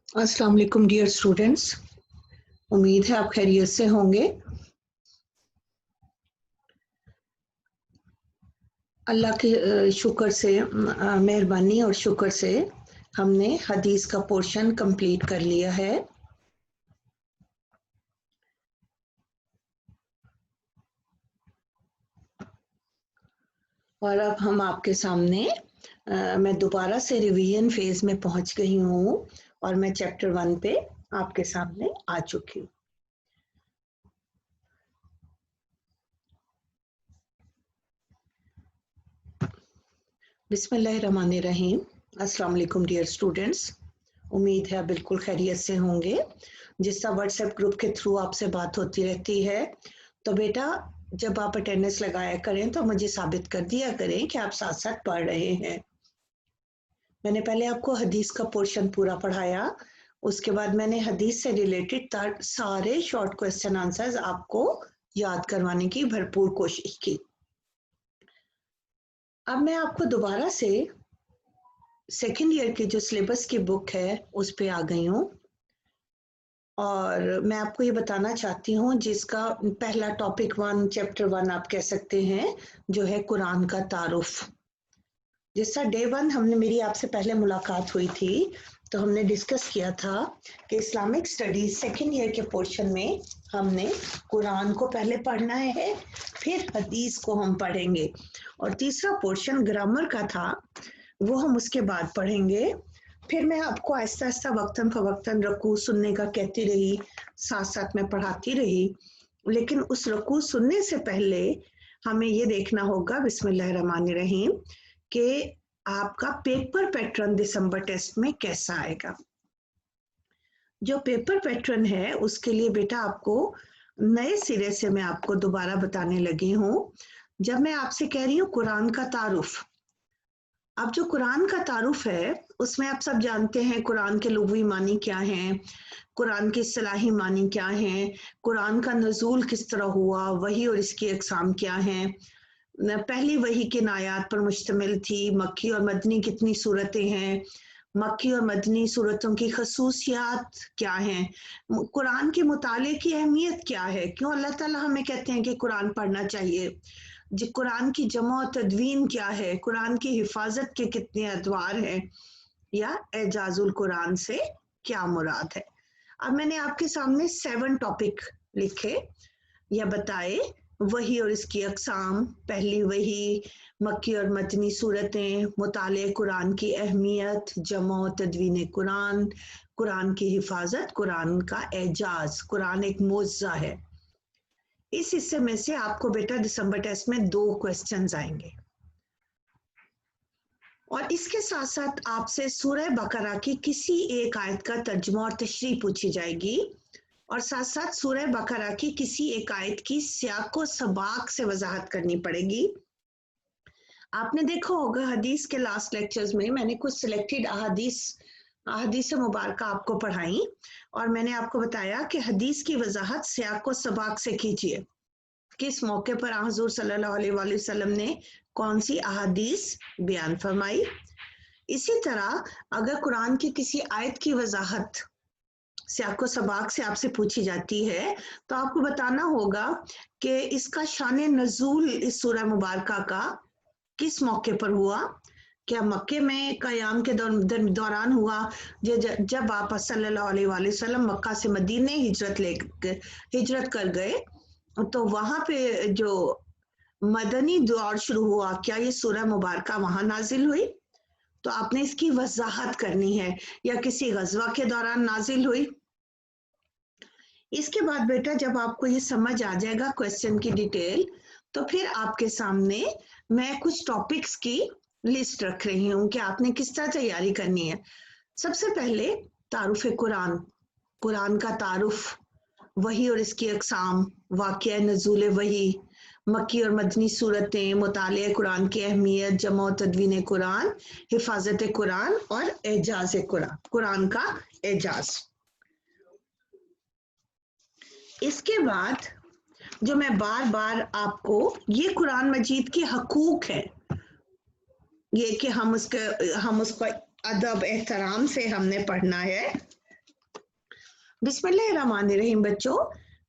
अस्सलाम वालेकुम dear students, उम्मीद है आप खैरियत से होंगे। अल्लाह के शुक्र से, मेहरबानी और शुक्र से हमने हदीस का पोर्शन कंप्लीट कर लिया है। और अब हम आपके सामने मैं दोबारा से रिवीजन फेज में पहुंच गई हूँ और मैं चैप्टर 1 पे आपके सामने आ चुकी हूँ। बिस्मिल्लाहिर्रहमानिर्रहीम। अस्सलाम वालेकुम डियर स्टूडेंट्स, उम्मीद है आप बिल्कुल खैरियत से होंगे। जिस तरह व्हाट्सएप ग्रुप के थ्रू आपसे बात होती रहती है, तो बेटा जब आप अटेंडेंस लगाया करें तो मुझे साबित कर दिया करें कि आप साथ साथ पढ़ रहे हैं। मैंने पहले आपको हदीस का पोर्शन पूरा पढ़ाया, उसके बाद मैंने हदीस से रिलेटेड सारे शॉर्ट क्वेश्चन आंसर्स आपको याद करवाने की भरपूर कोशिश की। अब मैं आपको दोबारा से सेकेंड ईयर की जो सिलेबस की बुक है उस पे आ गई हूँ और मैं आपको ये बताना चाहती हूँ जिसका पहला टॉपिक 1 चैप्टर 1 आप कह सकते हैं, जो है कुरान का तारुफ। जैसा डे 1 हमने मेरी आपसे पहले मुलाकात हुई थी तो हमने डिस्कस किया था कि इस्लामिक स्टडीज सेकेंड ईयर के पोर्शन में हमने कुरान को पहले पढ़ना है, फिर हदीस को हम पढ़ेंगे, और तीसरा पोर्शन ग्रामर का था वो हम उसके बाद पढ़ेंगे। फिर मैं आपको आहिस्ता आहिस्ता वक्तन फवक्तन रकू सुनने का कहती रही, साथ साथ मैं पढ़ाती रही, लेकिन उस रकू सुनने से पहले हमें ये देखना होगा बिस्मिल्लाहिर्रहमानिर्रहीम कि आपका पेपर पैटर्न दिसंबर टेस्ट में कैसा आएगा। जो पेपर पैटर्न है उसके लिए बेटा आपको नए सिरे से मैं आपको दोबारा बताने लगी हूँ। जब मैं आपसे कह रही हूँ कुरान का तारुफ, अब जो कुरान का तारुफ है उसमें आप सब जानते हैं कुरान के लुग़वी मानी क्या हैं, कुरान की इस्तिलाही मानी क्या हैं, कुरान का नज़ूल किस तरह हुआ, वही और इसकी अक़साम क्या हैं, पहली वही किन आयात पर मुश्तमिल थी, मक्की और मदनी कितनी सूरतें हैं, मक्की और मदनी सूरतों की खसूसियात क्या हैं, कुरान के मुताले की अहमियत क्या है, क्यों अल्लाह ताला हमें कहते हैं कि कुरान पढ़ना चाहिए, कुरान की जमा और तदवीन क्या है, कुरान की हिफाजत के कितने अदवार हैं, या एजाजुल कुरान से क्या मुराद है। अब मैंने आपके सामने 7 टॉपिक लिखे या बताए, वही और इसकी अक़साम, पहली वही, मक्की और मदनी सूरतें, मुताले कुरान की अहमियत, जमा और तदवीन कुरान, कुरान की हिफाजत, कुरान का एजाज, कुरान एक मोज़ा है। इस हिस्से में से आपको बेटा दिसंबर टेस्ट में 2 क्वेश्चंस आएंगे और इसके साथ साथ आपसे सूरह बकरा की किसी एक आयत का तर्जुमा और तशरीह पूछी जाएगी, और साथ साथ सूरह बकरा की किसी एक आयत की सियाको सबाक से वजाहत करनी पड़ेगी। आपने देखा होगा हदीस के लास्ट लेक्चर्स में मैंने कुछ सिलेक्टेड अहादीस मुबारका आपको पढ़ाई और मैंने आपको बताया कि हदीस की वजाहत सियाको सबाक से कीजिए, किस मौके पर हुज़ूर सल्लल्लाहु अलैहि वसल्लम ने कौन सी अहादीस बयान फरमाई। इसी तरह अगर कुरान की किसी आयत की वजाहत सियाको सबाक से आपसे पूछी जाती है तो आपको बताना होगा कि इसका शान नज़ूल इस सूरह मुबारका का किस मौके पर हुआ, क्या मक्के में क़याम के दौरान हुआ, जब आप सल्लल्लाहु अलैहि वसल्लम मक्का से मदीने हिजरत कर गए तो वहां पे जो मदनी दौर शुरू हुआ, क्या ये सूरह मुबारका वहां नाजिल हुई, तो आपने इसकी वजाहत करनी है, या किसी गजवा के दौरान नाजिल हुई। इसके बाद बेटा जब आपको ये समझ आ जाएगा क्वेश्चन की डिटेल, तो फिर आपके सामने मैं कुछ टॉपिक्स की लिस्ट रख रही हूँ कि आपने किस तरह तैयारी करनी है। सबसे पहले तारुफ कुरान, कुरान का तारुफ, वही और इसकी अक़साम, वाक़या नज़ूल वही, मक्की और मदनी सूरतें, मुताले कुरान की अहमियत, जमा और तदवीन कुरान, हिफाजत कुरान और एजाज कुरान, कुरान का एजाज। इसके बाद जो मैं बार बार आपको, ये कुरान मजीद के हकूक है, ये कि हम उसको अदब एहतराम से हमने पढ़ना है, बिस्मिल्लाहिर्रहमानिर्रहीम बच्चों,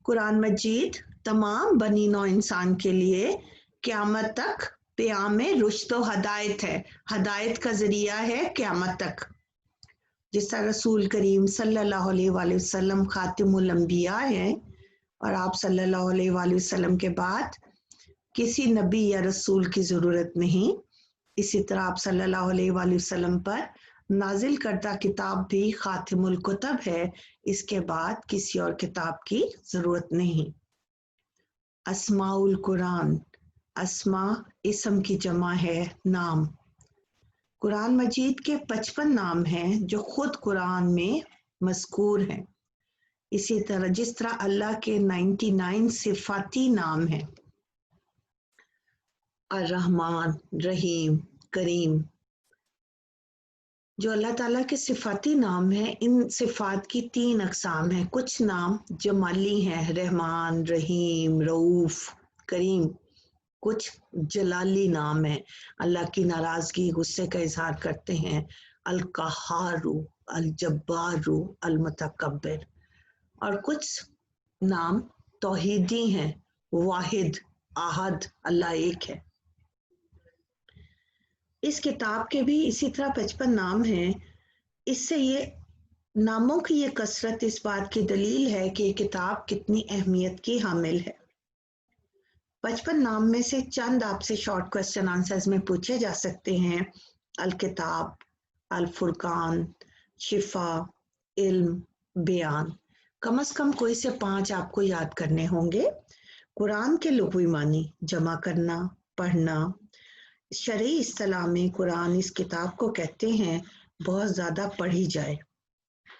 कुरान मजीद तमाम बनी नौ इंसान के लिए क़यामत तक प्याम रुश्द व हदायत है, हदायत का जरिया है क़यामत तक। जिस तरह रसूल करीम सल्लल्लाहु अलैहि वसल्लम खातिमुल अंबिया हैं और आप सल्लल्लाहु अलैहि वसल्लम के बाद किसी नबी या रसूल की ज़रूरत नहीं, इसी तरह आप सल्लल्लाहु अलैहि वसल्लम पर नाजिल करदा किताब भी खातिमुल कुतब है, इसके बाद किसी और किताब की ज़रूरत नहीं। अस्माउल कुरान, अस्मा इसम की जमा है नाम। कुरान मजीद के 55 नाम हैं जो खुद कुरान में मज़कूर हैं। इसी तरह जिस तरह अल्लाह के 99 सिफाती नाम हैं, अर्रहमान, रहीम, करीम, जो अल्लाह ताला के सिफाती नाम हैं, इन सिफात की 3 अक़साम हैं। कुछ नाम जमाली हैं, रहमान, रहीम, रऊफ़, करीम। कुछ जलाली नाम है, अल्लाह की नाराजगी, गुस्से का इजहार करते हैं, अल कहारू, अल जब्बारू, अल मुतकब्बिर। और कुछ नाम तौहीदी हैं, वाहिद, आहद, अल्लाह एक है। इस किताब के भी इसी तरह 55 नाम हैं। इससे ये नामों की ये कसरत इस बात की दलील है कि ये किताब कितनी अहमियत की हामिल है। 55 नाम में से चंद आपसे शॉर्ट क्वेश्चन आंसर्स में पूछे जा सकते हैं। अल किताब, अल फुरकान, शिफा, इल्म, बयान। कम से कम कोई से 5 आपको याद करने होंगे। कुरान के लुग़वी मानी, जमा करना, पढ़ना। शरई इस्तिलाह में कुरान इस किताब को कहते हैं बहुत ज़्यादा पढ़ी जाए।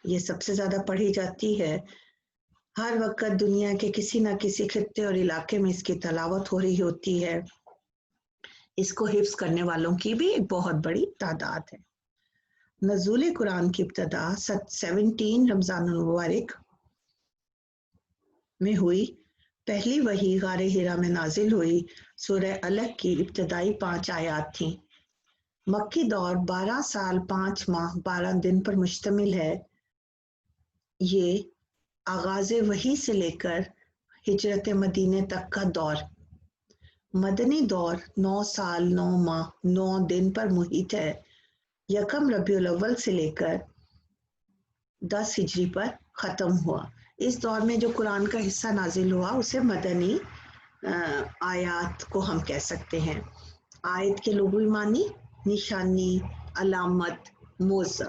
ये सबसे ज़्यादा पढ़ी जाती है। हर वक्त दुनिया के किसी न किसी खित्ते और इलाके में इसकी तलावत हो रही होती है। इसको हिफ्ज़ करने वालों की भी एक बहुत बड़ी तादाद है। नज़ूल कुरान की इब्तदा 17 रमज़ानुल मुबारक में हुई। पहली वही गारे हिरा में नाजिल हुई। सूरह अलग की इब्तदाई 5 आयात थीं। मक्की दौर 12 साल 5 माह 12 दिन पर मुश्तमिल है। ये आगाज़ वही से लेकर हिजरत मदीने तक का दौर। मदनी दौर 9 साल 9 माह 9 दिन पर मुहित है। यकम रबीउल अव्वल से लेकर 10 हिजरी पर ख़त्म हुआ। इस दौर में जो कुरान का हिस्सा नाजिल हुआ उसे मदनी आयात को हम कह सकते हैं। आयत के लुग़वी मानी निशानी, अलामत, मौज़ा।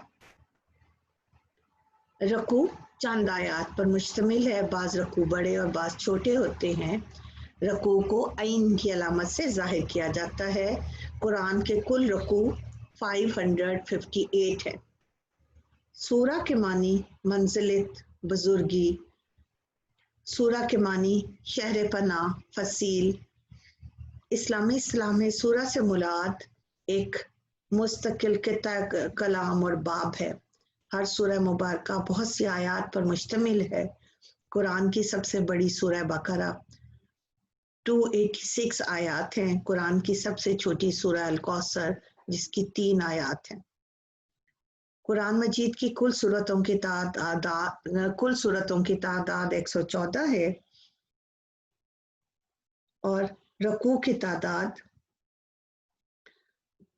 रकू चंद आयात पर मुश्तमिल है। बाज़ रकू बड़े और बाज़ छोटे होते हैं। रकू को ऐन की अलामत से ज़ाहिर किया जाता है। कुरान के कुल रकू 558 है। सूरा के मानी मंजिलत, बुजुर्गी। सूरा के मानी शहर पना, फसील। इस्लामी में सूरा से मुराद एक मुस्तकिल कलाम और बाब है। हर सूरह मुबारका बहुत सी आयात पर मुश्तमिल है। कुरान की सबसे बड़ी सूरह बकरा 286 आयात हैं। कुरान की सबसे छोटी सूरह अल कौसर जिसकी 3 आयात हैं। कुरान मजीद की कुल सूरतों की तादाद 114 है और रकू की तादाद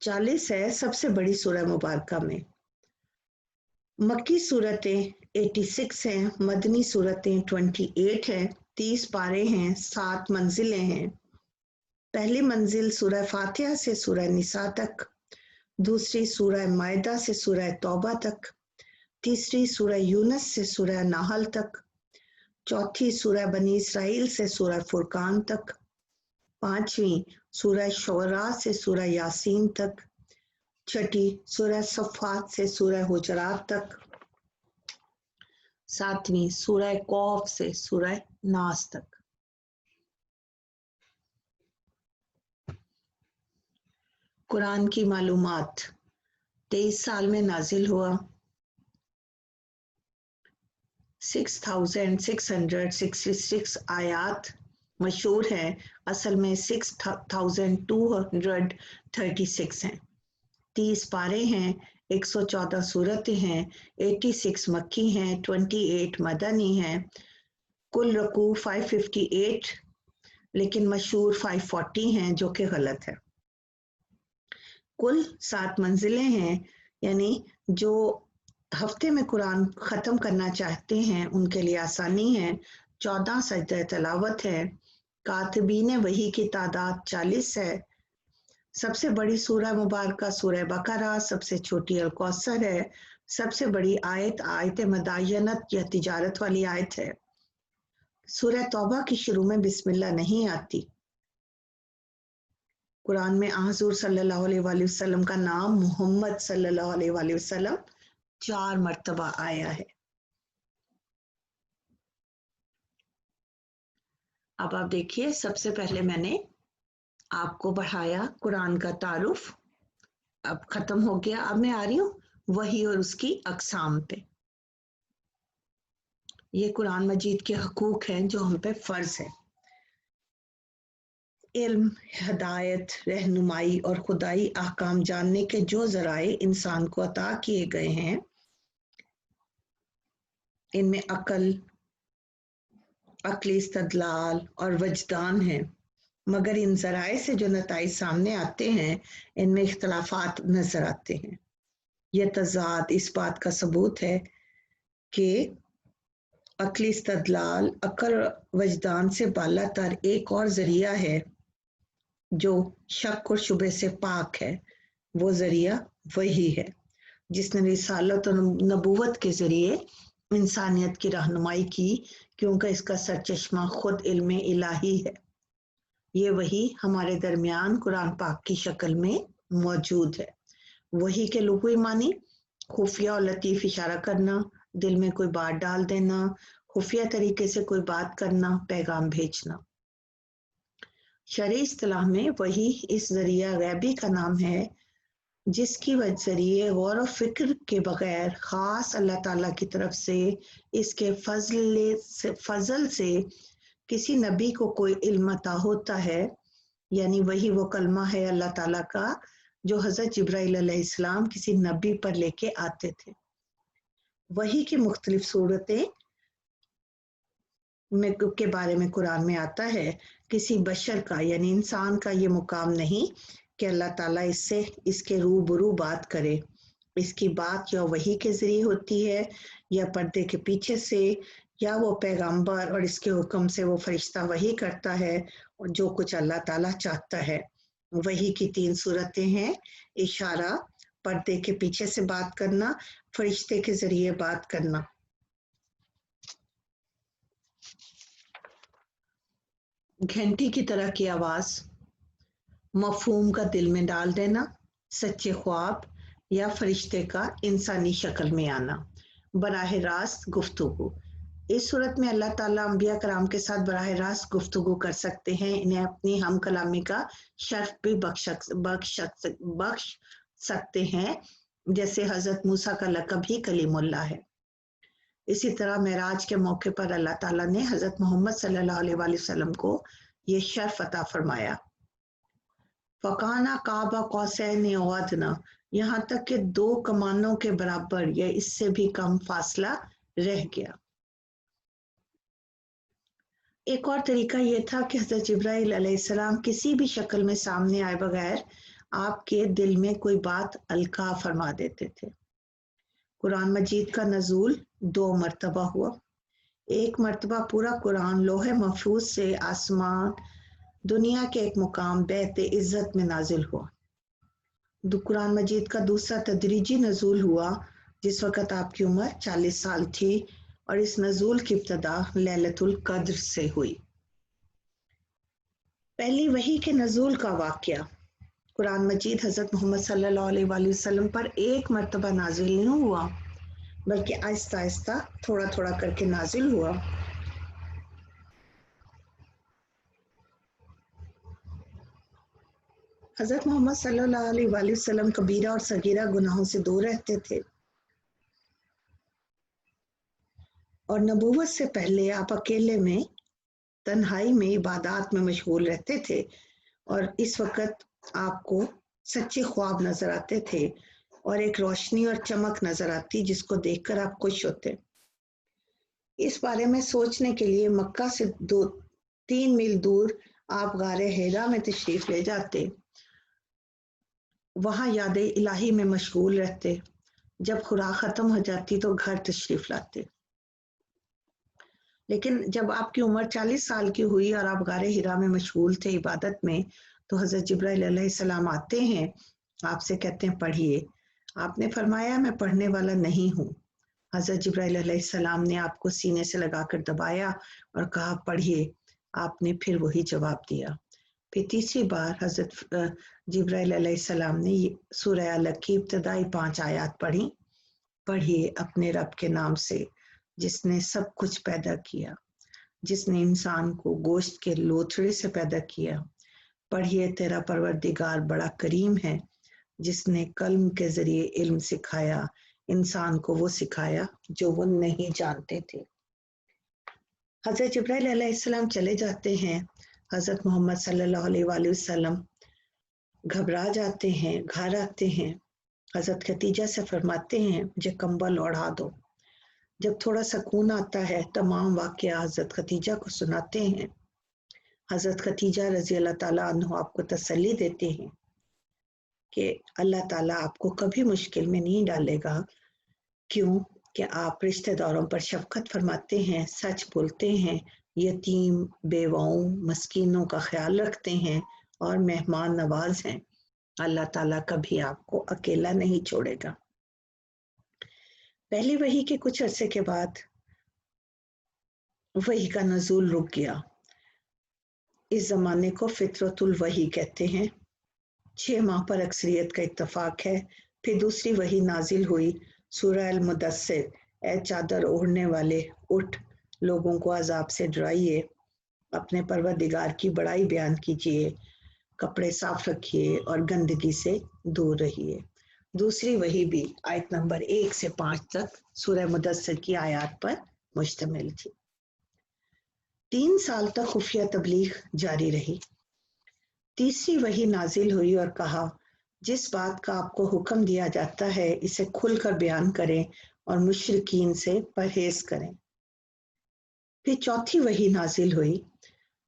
40 है सबसे बड़ी सूरह मुबारका में। मक्की सूरतें 86 हैं, मदनी सूरतें 28 हैं, 30 पारे हैं, 7 मंजिलें हैं। पहली मंजिल सूरह फातिहा से सूरह निसा तक, दूसरी सूरह मायदा से सूरह तौबा तक, तीसरी सूरह यूनस से सूरह नाहल तक, चौथी सूरह बनी इसराइल से सूरह फुरकान तक, पांचवी सूरह शोरा से सूरह यासीन तक, छठी सूरह सफ़ात से सूरह हुजरात तक, सातवीं सूरह कौफ से सूरह नास तक। कुरान की मालूमात 23 साल में नाजिल हुआ। 6666 आयात मशहूर है, असल में 6236 हैं। 30 पारे हैं, 114 सूरतें हैं, 86 मक्की हैं, 28 मदनी हैं, कुल रकू 558, लेकिन मशहूर 540 हैं जो कि गलत है। कुल 7 मंजिलें हैं, यानी जो हफ्ते में कुरान ख़त्म करना चाहते हैं उनके लिए आसानी है। 14 सजदे तिलावत है। कातिबीन वही की तादाद 40 है। सबसे बड़ी सूरह मुबारका सूरह बकरा, सबसे छोटी अल कौसर है। सबसे बड़ी आयत आयत मदायनत या तिजारत वाली आयत है। सूरह तौबा की शुरू में बिस्मिल्लाह नहीं आती। कुरान में हुज़ूर सल्लल्लाहु अलैहि वसल्लम का नाम मोहम्मद सल्लल्लाहु अलैहि वसल्लम 4 मर्तबा आया है। अब आप देखिए, सबसे पहले मैंने आपको बढ़ाया कुरान का तारुफ, अब खत्म हो गया। अब मैं आ रही हूँ वही और उसकी अक़साम पे। ये कुरान मजीद के हकूक हैं जो हम पे फर्ज है। इल्म, हदायत, रहनुमाई और खुदाई अहकाम जानने के जो ज़राए इंसान को अता किए गए हैं, इनमें अक्ली इस्तदलाल और वजदान है। मगर इन ज़राए से जो नताइज सामने आते हैं, इनमें इख्तलाफात नजर आते हैं। यह तज़ाद इस बात का सबूत है कि अक्ली इस्तदलाल अक्ल वजदान से बालातर एक और ज़रिया है जो शक और शुबे से पाक है। वो ज़रिया वही है जिसने रिसालत और नबूवत के ज़रिए इंसानियत की रहनुमाई की, क्योंकि इसका सरचश्मा खुद इल्म इलाही है। ये वही हमारे दरमियान कुरान पाक की शक्ल में मौजूद है। वही के लुग़वी मानी खुफिया और लतीफ़ इशारा करना, दिल में कोई बात डाल देना, खुफिया तरीके से कोई बात करना, पैगाम भेजना। शरई इस्तिलाह में वही इस ज़रिया गैबी का नाम है जिसकी ज़रिए गौर व फिक्र के बगैर ख़ास अल्लाह ताला की तरफ से इसके फजल से किसी नबी को कोई इल्म अता होता है। यानी वही वो कलमा है अल्लाह ताला का जो हज़रत जिब्राइल अलैहिस्सलाम किसी नबी पर लेके आते थे। वही की मुख्तलिफ सूरतें में के बारे में कुरान में आता है। किसी बशर का यानी इंसान का ये मुकाम नहीं कि अल्लाह ताला इससे इसके रूबरू बात करे। इसकी बात या वही के ज़रिए होती है या पर्दे के पीछे से, या वो पैगंबर और इसके हुक्म से वो फरिश्ता वही करता है और जो कुछ अल्लाह ताला चाहता है। वही की 3 सूरतें हैं। इशारा, पर्दे के पीछे से बात करना, फरिश्ते के ज़रिए बात करना। घंटी की तरह की आवाज़, मफहूम का दिल में डाल देना, सच्चे ख्वाब या फरिश्ते का इंसानी शक्ल में आना, बराह रास्त गुफ्तगू। इस सूरत में अल्लाह ताला अंबिया कराम के साथ बराह रास्त गुफ्तगू कर सकते हैं। इन्हें अपनी हम कलामी का शर्फ भी बख्श सकते हैं, जैसे हज़रत मूसा का लक़ब ही कलीमुल्लाह है। इसी तरह मेराज के मौके पर अल्लाह ताला ने हज़रत मोहम्मद सल्लल्लाहु अलैहि वसल्लम को ये शर्फ अता फरमाया। फ़काना काबा कौसैन औ अदना, यहाँ तक कि 2 कमानों के बराबर या इससे भी कम फासला रह गया। एक और तरीका यह था कि हज़रत जिब्राइल अलैहिस्सलाम किसी भी शक्ल में सामने आए बगैर आपके दिल में कोई बात अलका फरमा देते थे। कुरान मजीद का नज़ूल 2 मरतबा हुआ। एक मरतबा पूरा कुरान लोहे महफूज से आसमान दुनिया के एक मुकाम बैत इज़्ज़त में नाजिल हुआ। कुरान मजीद का दूसरा तदरीजी नज़ूल हुआ जिस वक़्त आपकी उम्र 40 साल थी, और इस नज़ूल की इब्तिदा लैलतुल क़द्र से हुई। पहली वही के नज़ूल का वाक़या, कुरान मजीद हज़रत मोहम्मद सल्लल्लाहु अलैहि वसल्लम पर एक मरतबा नाजिल नहीं हुआ, बल्कि आहिस्ता आहिस्ता थोड़ा थोड़ा करके नाजिल हुआ। हज़रत मोहम्मद सल्लल्लाहु अलैहि वसल्लम कबीरा और सगीरा गुनाहों से दूर रहते थे, और नबूवत से पहले आप अकेले में तन्हाई में इबादत में मशगूल रहते थे, और इस वक्त आपको सच्चे ख्वाब नजर आते थे। اور ایک روشنی اور چمک نظر آتی جس کو دیکھ کر آپ خوش ہوتے۔ اس بارے میں سوچنے کے لیے مکہ سے 2-3 میل دور آپ غار حرا میں تشریف لے جاتے، وہاں یاد الہی میں مشغول رہتے، جب خوراک ختم ہو جاتی تو گھر تشریف لاتے۔ لیکن جب آپ کی عمر 40 سال کی ہوئی اور آپ غار حرا میں مشغول تھے عبادت میں، تو حضرت جبرائیل علیہ السلام آتے ہیں، آپ سے کہتے ہیں پڑھیے۔ آپ نے فرمایا میں پڑھنے والا نہیں ہوں۔ حضرت جبرائیل علیہ السلام نے آپ کو سینے سے لگا کر دبایا اور کہا پڑھیے۔ آپ نے پھر وہی جواب دیا۔ پھر تیسری بار حضرت جبرائیل علیہ السلام نے سورہ علق کی ابتدائی 5 آیات پڑھی، پڑھیے اپنے رب کے نام سے جس نے سب کچھ پیدا کیا، جس نے انسان کو گوشت کے لوتھڑے سے پیدا کیا۔ پڑھیے تیرا پروردگار بڑا کریم ہے جس نے قلم کے ذریعے علم سکھایا، انسان کو وہ سکھایا جو وہ نہیں جانتے تھے۔ حضرت جبرائیل علیہ السلام چلے جاتے ہیں، حضرت محمد صلی اللہ علیہ وآلہ وسلم گھبرا جاتے ہیں، گھر آتے ہیں، حضرت خدیجہ سے فرماتے ہیں مجھے کمبل اوڑھا دو۔ جب تھوڑا سکون آتا ہے تمام واقعہ حضرت خدیجہ کو سناتے ہیں۔ حضرت خدیجہ رضی اللہ تعالیٰ عنہ آپ کو تسلی دیتے ہیں کہ اللہ تعالیٰ آپ کو کبھی مشکل میں نہیں ڈالے گا، کیوں کہ آپ رشتہ داروں پر شفقت فرماتے ہیں، سچ بولتے ہیں، یتیم بیواؤں مسکینوں کا خیال رکھتے ہیں اور مہمان نواز ہیں۔ اللہ تعالیٰ کبھی آپ کو اکیلا نہیں چھوڑے گا۔ پہلی وحی کے کچھ عرصے کے بعد وحی کا نزول رک گیا۔ اس زمانے کو فطرت الوحی کہتے ہیں۔ 6 ماہ پر اکثریت کا اتفاق ہے۔ پھر دوسری وحی نازل ہوئی، سورہ المدثر، اے چادر اوڑھنے والے اٹھ، لوگوں کو عذاب سے ڈرائیے، اپنے پروردگار کی بڑائی بیان کیجیے، کپڑے صاف رکھیے اور گندگی سے دور رہیے۔ دوسری وحی بھی آیت نمبر 1 سے 5 تک سورہ مدثر کی آیات پر مشتمل تھی۔ 3 سال تک خفیہ تبلیغ جاری رہی۔ تیسری وحی نازل ہوئی اور کہا جس بات کا آپ کو حکم دیا جاتا ہے اسے کھل کر بیان کریں اور مشرکین سے پرہیز کریں۔ پھر چوتھی وحی نازل ہوئی،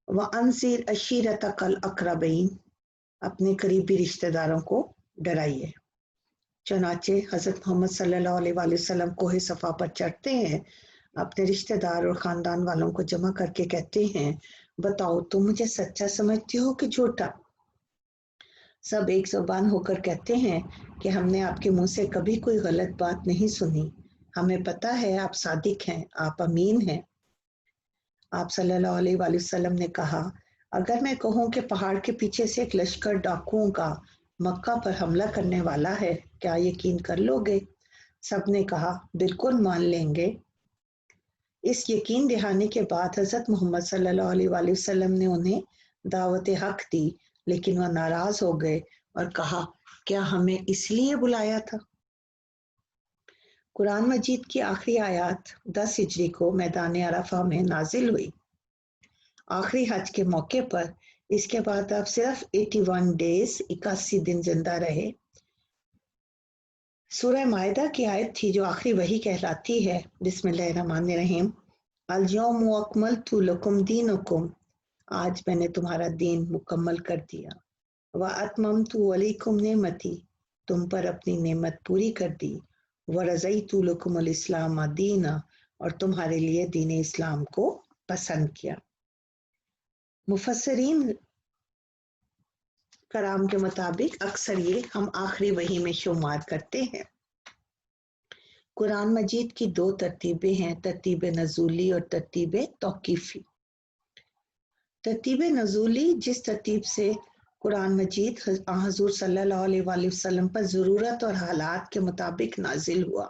وَأَنذِرْ عَشِيرَتَكَ الْأَقْرَبِينَ، اپنے قریبی رشتہ داروں کو ڈرائیے۔ چنانچہ حضرت محمد صلی اللہ علیہ وآلہ وسلم کوہ صفا پر چڑھتے ہیں، اپنے رشتہ دار اور خاندان والوں کو جمع کر کے کہتے ہیں بتاؤ تم مجھے سچا سمجھتے ہو کہ جھوٹا؟ سب ایک زبان ہو کر کہتے ہیں کہ ہم نے آپ کے منہ سے کبھی کوئی غلط بات نہیں سنی، ہمیں پتہ ہے آپ صادق ہیں، آپ امین ہیں۔ آپ صلی اللہ علیہ وآلہ وسلم نے کہا اگر میں کہوں کہ پہاڑ کے پیچھے سے ایک لشکر ڈاکوؤں کا مکہ پر حملہ کرنے والا ہے، کیا یقین کر لو گے؟ سب نے کہا بالکل مان لیں گے۔ اس یقین دہانی کے بعد حضرت محمد صلی اللہ علیہ وآلہ وسلم نے انہیں دعوت حق دی، لیکن وہ ناراض ہو گئے اور کہا کیا ہمیں اس لیے بلایا تھا؟ قرآن مجید کی آخری آیات 10 ہجری کو میدان عرفہ میں نازل ہوئی۔ آخری حج کے موقع پر اس کے بعد آپ صرف 81 ڈیز 81 دن زندہ رہے۔ سورہ مائدہ کی آیت تھی جو آخری وحی کہلاتی ہے، بسم اللہ الرحمن الرحیم، الیوم اکملت لکم دینکم، آج میں نے تمہارا دین مکمل کر دیا، واتممت علیکم نعمتی، تم پر اپنی نعمت پوری کر دی، ورضیت لکم الاسلام دینا، اور تمہارے لیے دین اسلام کو پسند کیا۔ مفسرین کرام کے مطابق اکثر یہ ہم آخری وحی میں شمار کرتے ہیں۔ قرآن مجید کی 2 ترتیبیں ہیں، ترتیب نزولی اور ترتیب توقیفی۔ ترتیب نزولی جس ترتیب سے قرآن مجید حضور صلی اللہ علیہ وآلہ وسلم پر ضرورت اور حالات کے مطابق نازل ہوا،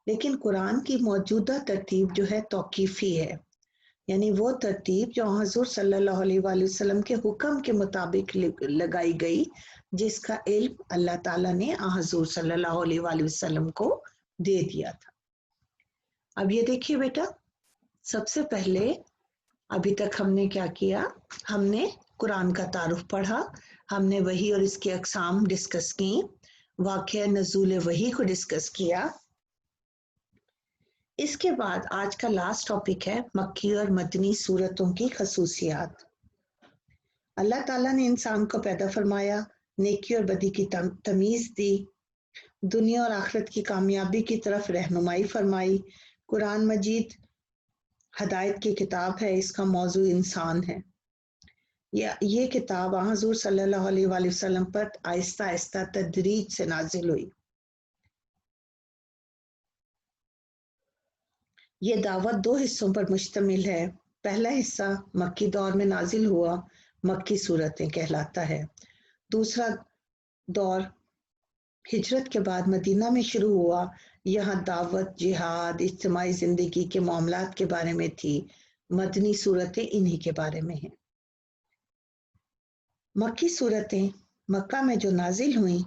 لیکن قرآن کی موجودہ ترتیب جو ہے توقیفی ہے، یعنی وہ ترتیب جو حضور صلی اللہ علیہ وآلہ وسلم کے حکم کے مطابق لگائی گئی، جس کا علم اللہ تعالیٰ نے حضور صلی اللہ علیہ وآلہ وسلم کو دے دیا تھا۔ اب یہ دیکھیے بیٹا، سب سے پہلے ابھی تک ہم نے کیا کیا؟ ہم نے قرآن کا تعارف پڑھا، ہم نے وحی اور اس کی اقسام ڈسکس کی، واقعہ نزول وحی کو ڈسکس کیا. اس کے بعد آج کا لاسٹ ٹاپک ہے مکی اور مدنی صورتوں کی خصوصیات. اللہ تعالیٰ نے انسان کو پیدا فرمایا، نیکی اور بدی کی تمیز دی، دنیا اور آخرت کی کامیابی کی طرف رہنمائی فرمائی. قرآن مجید ہدایت کی کتاب ہے، اس کا موضوع انسان ہے. یہ کتاب حضور صلی اللہ علیہ وآلہ وسلم پر آہستہ آہستہ تدریج سے نازل ہوئی. یہ دعوت 2 حصوں پر مشتمل ہے. پہلا حصہ مکی دور میں نازل ہوا، مکی صورتیں کہلاتا ہے. دوسرا دور ہجرت کے بعد مدینہ میں شروع ہوا. یہاں دعوت، جہاد، اجتماعی زندگی کے معاملات کے بارے میں تھی. مدنی صورتیں انہی کے بارے میں ہیں. مکی صورتیں مکہ میں جو نازل ہوئیں،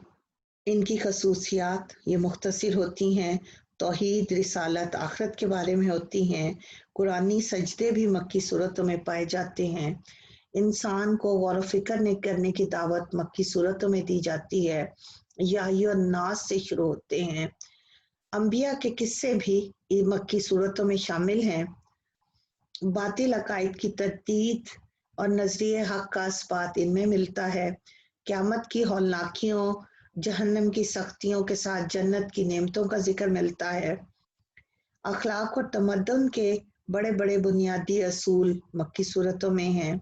ان کی خصوصیات یہ مختصر ہوتی ہیں. توحید، رسالت، آخرت کے بارے میں ہوتی ہیں. قرآنی سجدے بھی مکی صورتوں میں پائے جاتے ہیں. انسان کو غور و فکر کرنے کی دعوت مکی صورتوں میں دی جاتی ہے. یا الناس سے شروع ہوتے ہیں. انبیاء کے قصے بھی مکی صورتوں میں شامل ہیں. باطل عقائد کی تردید اور نظریہ حق کا اثبات ان میں ملتا ہے. قیامت کی ہولناکیوں، جہنم کی سختیوں کے ساتھ جنت کی نعمتوں کا ذکر ملتا ہے. اخلاق اور تمدن کے بڑے بڑے بنیادی اصول مکی صورتوں میں ہیں.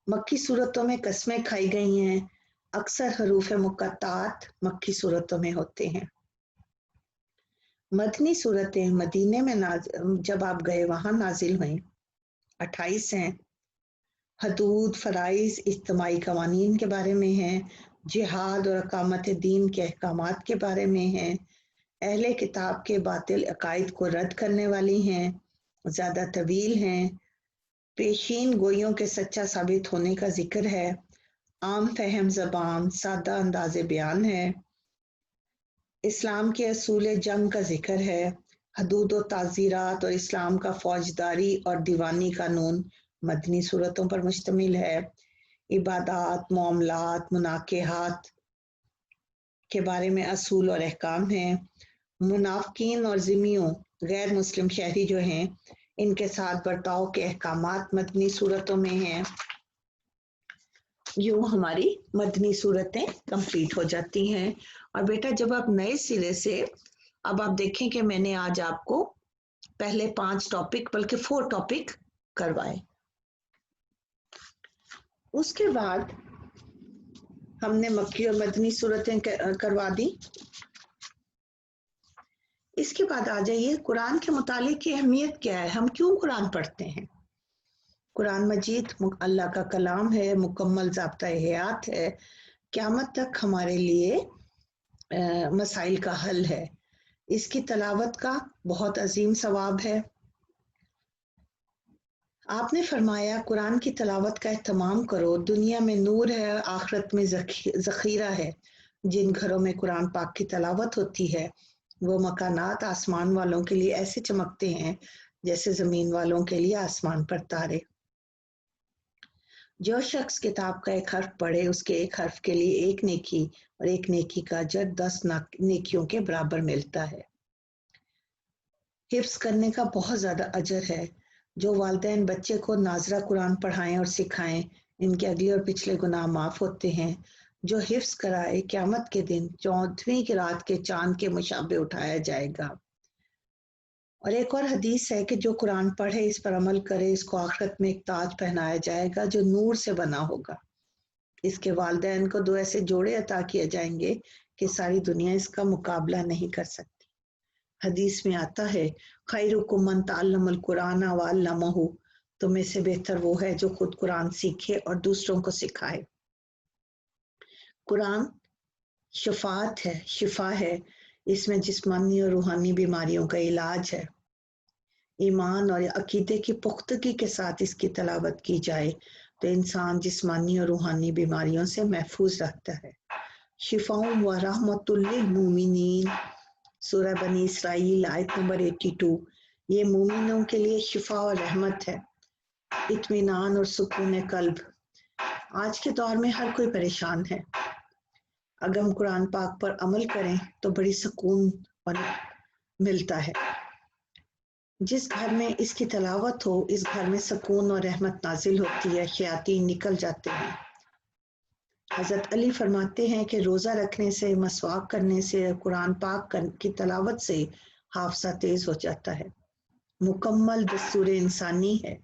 مکی صورتوں میں قسمیں کھائی گئی ہیں. اکثر حروف مقطعات مکی صورتوں میں ہوتے ہیں. مدنی صورتیں مدینے میں جب آپ گئے وہاں نازل ہوئیں. 28 ہیں. حدود، فرائض، اجتماعی قوانین کے بارے میں ہیں. جہاد اور اقامت دین کے احکامات کے بارے میں ہیں. اہل کتاب کے باطل عقائد کو رد کرنے والی ہیں. زیادہ طویل ہیں. پیشین گوئیوں کے سچا ثابت ہونے کا ذکر ہے. عام فہم زبان، سادہ انداز بیان ہے. اسلام کے اصول جنگ کا ذکر ہے. حدود و تعزیرات اور اسلام کا فوجداری اور دیوانی قانون مدنی صورتوں پر مشتمل ہے. عبادات، معاملات، مناکحات کے بارے میں اصول اور احکام ہیں. منافقین اور ذمیوں، غیر مسلم شہری جو ہیں، ان کے ساتھ برتاؤ کے احکامات مدنی صورتوں میں ہیں. یوں ہماری مدنی صورتیں کمپلیٹ ہو جاتی ہیں. اور بیٹا جب آپ نئے سرے سے اب آپ دیکھیں کہ میں نے آج آپ کو پہلے 5 ٹاپک بلکہ 4 ٹاپک کروائے. اس کے بعد ہم نے مکی اور مدنی صورتیں کروا دی. اس کے بعد آ جائیے قرآن کے مطالعے کی اہمیت کیا ہے، ہم کیوں قرآن پڑھتے ہیں. قرآن مجید اللہ کا کلام ہے، مکمل ضابطہ حیات ہے، قیامت تک ہمارے لیے مسائل کا حل ہے. اس کی تلاوت کا بہت عظیم ثواب ہے. آپ نے فرمایا قرآن کی تلاوت کا اہتمام کرو، دنیا میں نور ہے، آخرت میں ذخیرہ ہے. جن گھروں میں قرآن پاک کی تلاوت ہوتی ہے وہ مکانات آسمان والوں کے لیے ایسے چمکتے ہیں جیسے زمین والوں کے لیے آسمان پر تارے. جو شخص کتاب کا ایک حرف پڑھے اس کے ایک حرف کے لیے 1 نیکی اور 1 نیکی کا اجر 10 نیکیوں کے برابر ملتا ہے. حفظ کرنے کا بہت زیادہ اجر ہے. جو والدین بچے کو ناظرہ قرآن پڑھائیں اور سکھائیں ان کے اگلے اور پچھلے گناہ معاف ہوتے ہیں. جو حفظ کرائے قیامت کے دن 14ویں کی رات کے چاند کے مشابہ اٹھایا جائے گا. اور ایک اور حدیث ہے کہ جو قرآن پڑھے اس پر عمل کرے اس کو آخرت میں ایک تاج پہنایا جائے گا جو نور سے بنا ہوگا. اس کے والدین کو 2 ایسے جوڑے عطا کیے جائیں گے کہ ساری دنیا اس کا مقابلہ نہیں کر سکتی. حدیث میں آتا ہے خیرکم من تعلم القرآن وعلمہ، تم میں سے بہتر وہ ہے جو خود قرآن سیکھے اور دوسروں کو سکھائے. قرآن شفاعت ہے، شفا ہے. اس میں جسمانی اور روحانی بیماریوں کا علاج ہے. ایمان اور عقیدے کی پختگی کے ساتھ اس کی تلاوت کی جائے تو انسان جسمانی اور روحانی بیماریوں سے محفوظ رہتا ہے. شفاء و رحمت للمومنین، سورہ بنی اسرائیل آیت نمبر 82. یہ مومنوں کے لیے شفا اور رحمت ہے، اطمینان اور سکون قلب. آج کے دور میں ہر کوئی پریشان ہے. اگر ہم قرآن پاک پر عمل کریں تو بڑی سکون ملتا ہے. جس گھر میں اس کی تلاوت ہو اس گھر میں سکون اور رحمت نازل ہوتی ہے، شیاطین نکل جاتے ہیں. حضرت علی فرماتے ہیں کہ روزہ رکھنے سے، مسواک کرنے سے، قرآن پاک کی تلاوت سے حافظہ تیز ہو جاتا ہے. مکمل دستور انسانی ہے،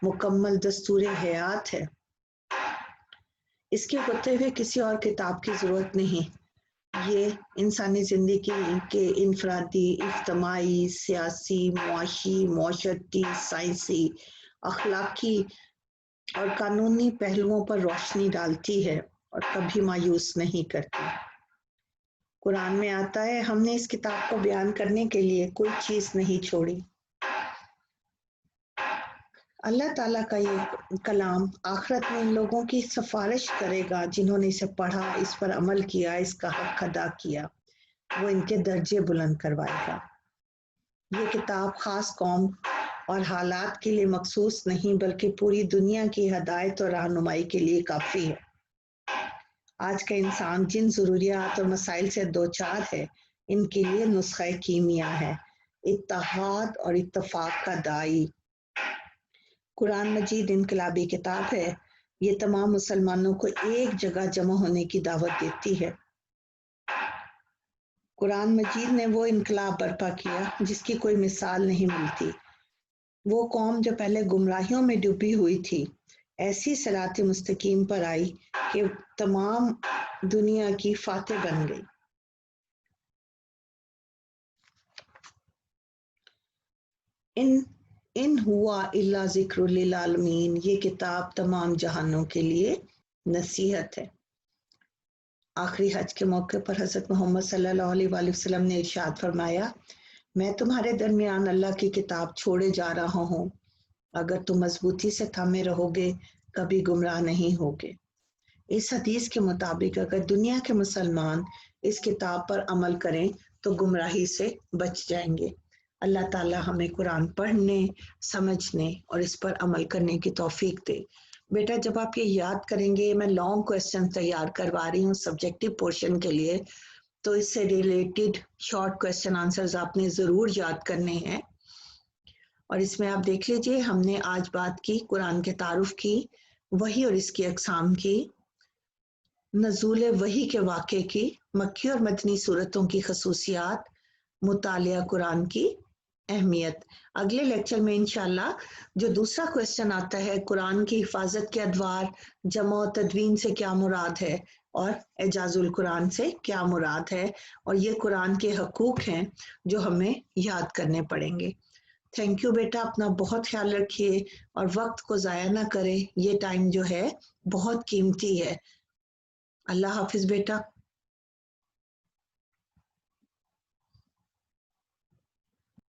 مکمل دستور حیات ہے. اس کے ہوتے ہوئے کسی اور کتاب کی ضرورت نہیں. یہ انسانی زندگی کے انفرادی، اجتماعی، سیاسی، معاشی، معاشرتی، سائنسی، اخلاقی اور قانونی پہلوؤں پر روشنی ڈالتی ہے اور کبھی مایوس نہیں کرتی. قرآن میں آتا ہے ہم نے اس کتاب کو بیان کرنے کے لیے کوئی چیز نہیں چھوڑی. اللہ تعالیٰ کا یہ کلام آخرت میں ان لوگوں کی سفارش کرے گا جنہوں نے اسے پڑھا، اس پر عمل کیا، اس کا حق ادا کیا. وہ ان کے درجے بلند کروائے گا. یہ کتاب خاص قوم اور حالات کے لیے مخصوص نہیں بلکہ پوری دنیا کی ہدایت اور رہنمائی کے لیے کافی ہے. آج کا انسان جن ضروریات اور مسائل سے دوچار ہے ان کے لیے نسخہ کیمیا ہے، اتحاد اور اتفاق کا دائی. قرآن مجید انقلابی کتاب ہے. یہ تمام مسلمانوں کو ایک جگہ جمع ہونے کی دعوت دیتی ہے. قرآن مجید نے وہ انقلاب برپا کیا جس کی کوئی مثال نہیں ملتی. وہ قوم جو پہلے گمراہیوں میں ڈوبی ہوئی تھی ایسی صراط مستقیم پر آئی کہ تمام دنیا کی فاتح بن گئی. ان ہوا الا ذکر للعالمین، یہ کتاب تمام جہانوں کے لیے نصیحت ہے. آخری حج کے موقع پر حضرت محمد صلی اللہ علیہ وآلہ وسلم نے ارشاد فرمایا میں تمہارے درمیان اللہ کی کتاب چھوڑے جا رہا ہوں، اگر تم مضبوطی سے تھامے رہو گے کبھی گمراہ نہیں ہوگے. اس حدیث کے مطابق اگر دنیا کے مسلمان اس کتاب پر عمل کریں تو گمراہی سے بچ جائیں گے. اللہ تعالیٰ ہمیں قرآن پڑھنے، سمجھنے اور اس پر عمل کرنے کی توفیق دے. بیٹا جب آپ یہ یاد کریں گے، میں لانگ کویسچن تیار کروا رہی ہوں سبجیکٹو پورشن کے لیے، تو اس سے ریلیٹڈ شارٹ کویسچن آنسرز آپ نے ضرور یاد کرنے ہیں. اور اس میں آپ دیکھ لیجئے ہم نے آج بات کی قرآن کے تعارف کی، وحی اور اس کی اقسام کی، نزول وحی کے واقعے کی، مکی اور مدنی صورتوں کی خصوصیات، مطالعہ قرآن کی اہمیت. اگلے لیکچر میں انشاءاللہ جو دوسرا کویسچن آتا ہے قرآن کی حفاظت کے ادوار، جمع و تدوین سے کیا مراد ہے اور اعجاز القرآن سے کیا مراد ہے، اور یہ قرآن کے حقوق ہیں جو ہمیں یاد کرنے پڑیں گے. تھینک یو بیٹا، اپنا بہت خیال رکھیے اور وقت کو ضائع نہ کرے. یہ ٹائم جو ہے بہت قیمتی ہے. اللہ حافظ بیٹا.